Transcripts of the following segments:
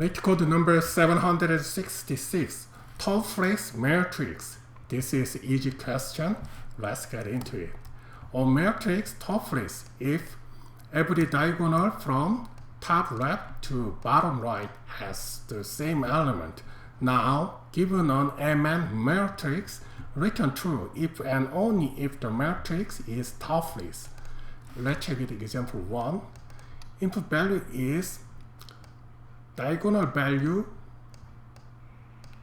Rate code number 766, Toeplitz matrix. This is easy question. Let's get into it. On matrix Toeplitz, if every diagonal from top left to bottom right has the same element, now given an MN matrix, return true if and only if the matrix is Toeplitz. Let's check it. Example 1. Input value is diagonal value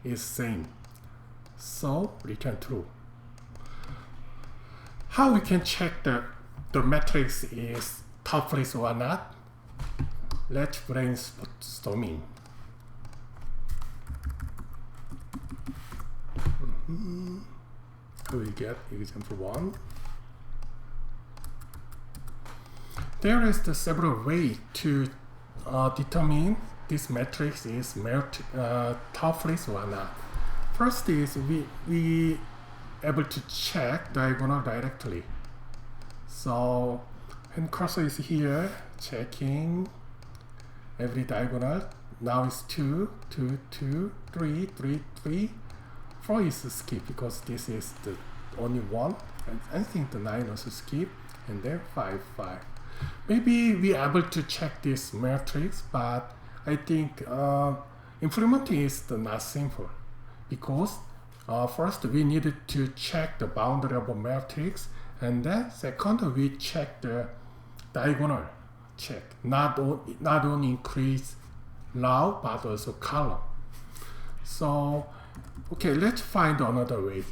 is same, so return true. How we can check that the matrix is Toeplitz or not? Let's brainstorming. We get example 1. There is the several ways to determine this matrix is Toeplitz or not. First is we able to check diagonal directly. So when cursor is here, checking every diagonal. Now it's 2, 2, 2, 3, 3, 3. 4 is skip because this is the only one. And I think the 9 also skip. And then 5, 5. Maybe we are able to check this matrix, but I think implementing is not simple because first we needed to check the boundary of a matrix, and then second we check the diagonal check, not only increase row but also column. So okay, let's find another way.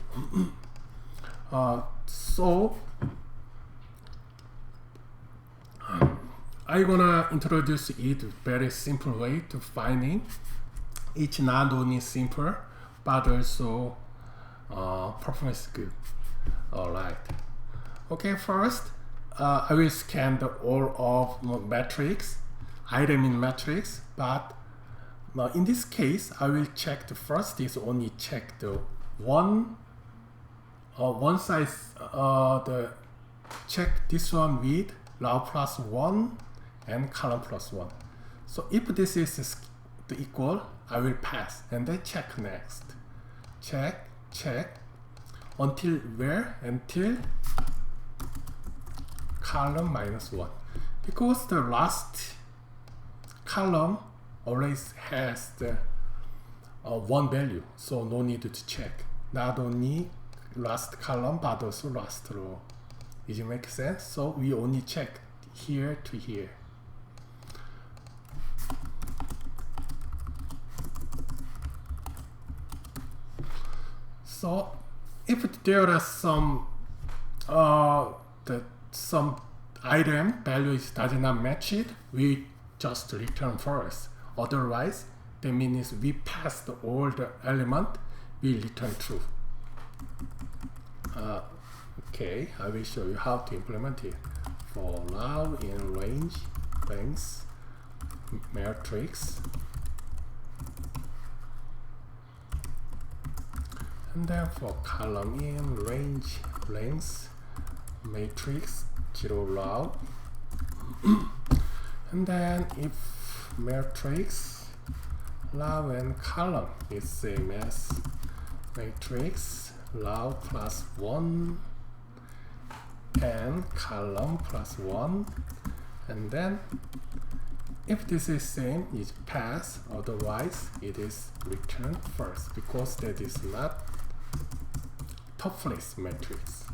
I'm gonna introduce it very simple way to finding. It's not only simple but also performance good. Alright. Okay, first I will scan the all of matrix, item in matrix, but in this case I will check the first is only check the one size, the check this one with row plus 1 and column plus 1. So if this is the equal, I will pass and then check next. Check, check until where? Until column minus 1. Because the last column always has the 1 value, so no need to check. Not only last column but also last row. Does it make sense? So we only check here to here. So if there are some item values does not match it, we just return false. Otherwise, that means we passed all the element, we return true. Okay, I will show you how to implement it. For row in range, length, matrix, and then for column in range, length, matrix, 0 row, and then if matrix, row and column is same as matrix, row plus 1 and column plus 1, and then if this is same, it pass, otherwise it is return first because that is not Toeplitz matrix.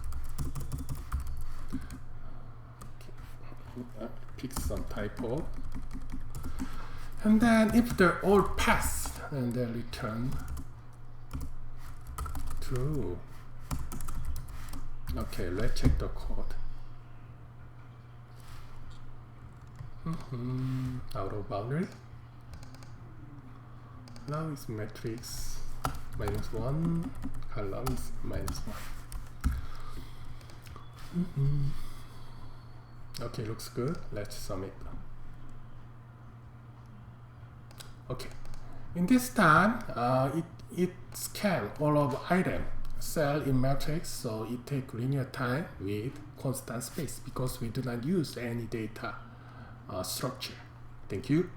Okay. Pick some typo, and then if they're all pass, and then return true. Okay, let's check the code. Out of boundary. Now it's matrix minus 1, columns minus 1. Okay, looks good. Let's submit. Okay, in this time, it scan all of item cell in matrix, so it take linear time with constant space because we do not use any data structure. Thank you.